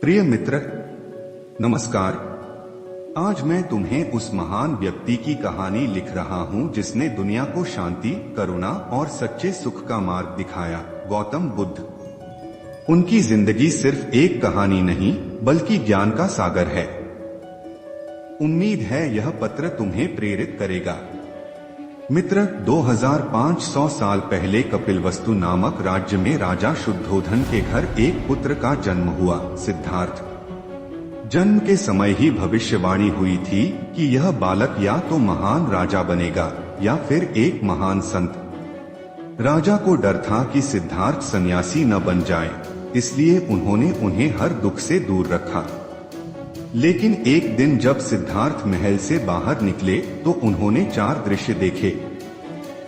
प्रिय मित्र, नमस्कार। आज मैं तुम्हें उस महान व्यक्ति की कहानी लिख रहा हूँ जिसने दुनिया को शांति, करुणा और सच्चे सुख का मार्ग दिखाया, गौतम बुद्ध। उनकी जिंदगी सिर्फ एक कहानी नहीं बल्कि ज्ञान का सागर है। उम्मीद है यह पत्र तुम्हें प्रेरित करेगा। मित्र, 2500 साल पहले कपिलवस्तु नामक राज्य में राजा शुद्धोधन के घर एक पुत्र का जन्म हुआ, सिद्धार्थ। जन्म के समय ही भविष्यवाणी हुई थी कि यह बालक या तो महान राजा बनेगा या फिर एक महान संत। राजा को डर था कि सिद्धार्थ सन्यासी न बन जाए, इसलिए उन्होंने उन्हें हर दुख से दूर रखा। लेकिन एक दिन जब सिद्धार्थ महल से बाहर निकले तो उन्होंने 4 दृश्य देखे।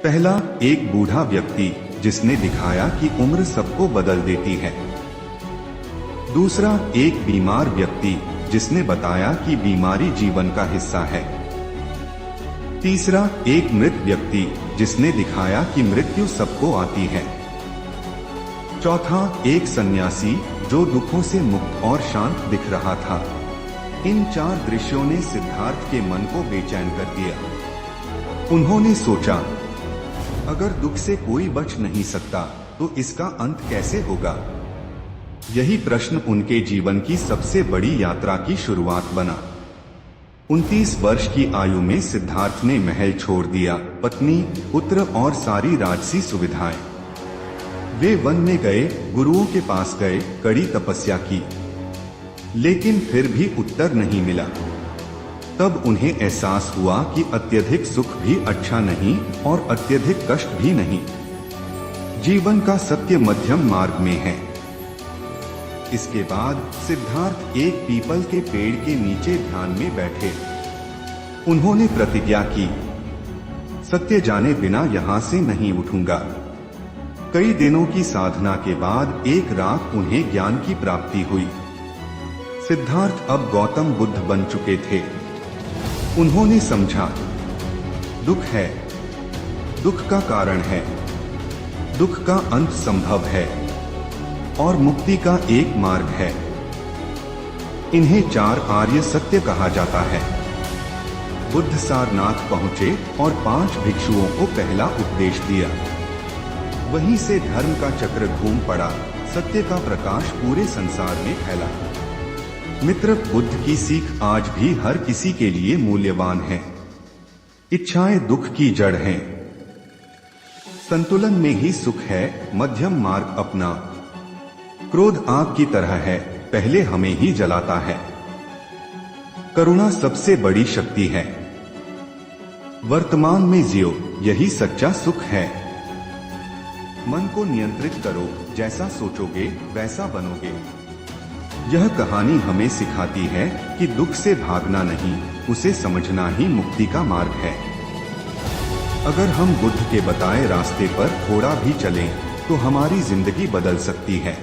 पहला, एक बूढ़ा व्यक्ति जिसने दिखाया कि उम्र सबको बदल देती है। दूसरा, एक बीमार व्यक्ति जिसने बताया कि बीमारी जीवन का हिस्सा है। तीसरा, एक मृत व्यक्ति जिसने दिखाया कि मृत्यु सबको आती है। चौथा, एक सन्यासी जो दुखों से मुक्त और शांत दिख रहा था। इन 4 दृश्यों ने सिद्धार्थ के मन को बेचैन कर दिया। उन्होंने सोचा, अगर दुख से कोई बच नहीं सकता तो इसका अंत कैसे होगा? यही प्रश्न उनके जीवन की सबसे बड़ी यात्रा की शुरुआत बना। 29 वर्ष की आयु में सिद्धार्थ ने महल छोड़ दिया, पत्नी, पुत्र और सारी राजसी सुविधाएं। वे वन में गए, गुरुओं के पास गए, कड़ी तपस्या की, लेकिन फिर भी उत्तर नहीं मिला। तब उन्हें एहसास हुआ कि अत्यधिक सुख भी अच्छा नहीं और अत्यधिक कष्ट भी नहीं। जीवन का सत्य मध्यम मार्ग में है। इसके बाद सिद्धार्थ एक पीपल के पेड़ के नीचे ध्यान में बैठे। उन्होंने प्रतिज्ञा की, सत्य जाने बिना यहाँ से नहीं उठूंगा। कई दिनों की साधना के बाद एक रात उन्हें ज्ञान की प्राप्ति हुई। सिद्धार्थ अब गौतम बुद्ध बन चुके थे। उन्होंने समझा, दुख है, दुख का कारण है, दुख का अंत संभव है और मुक्ति का एक मार्ग है। इन्हें 4 आर्य सत्य कहा जाता है। बुद्ध सारनाथ पहुंचे और 5 भिक्षुओं को पहला उपदेश दिया। वहीं से धर्म का चक्र घूम पड़ा, सत्य का प्रकाश पूरे संसार में फैला। मित्र, बुद्ध की सीख आज भी हर किसी के लिए मूल्यवान है। इच्छाएं दुख की जड़ हैं। संतुलन में ही सुख है, मध्यम मार्ग अपना। क्रोध आग की तरह है, पहले हमें ही जलाता है। करुणा सबसे बड़ी शक्ति है। वर्तमान में जियो, यही सच्चा सुख है। मन को नियंत्रित करो, जैसा सोचोगे वैसा बनोगे। यह कहानी हमें सिखाती है कि दुख से भागना नहीं, उसे समझना ही मुक्ति का मार्ग है। अगर हम बुद्ध के बताए रास्ते पर थोड़ा भी चलें, तो हमारी जिंदगी बदल सकती है।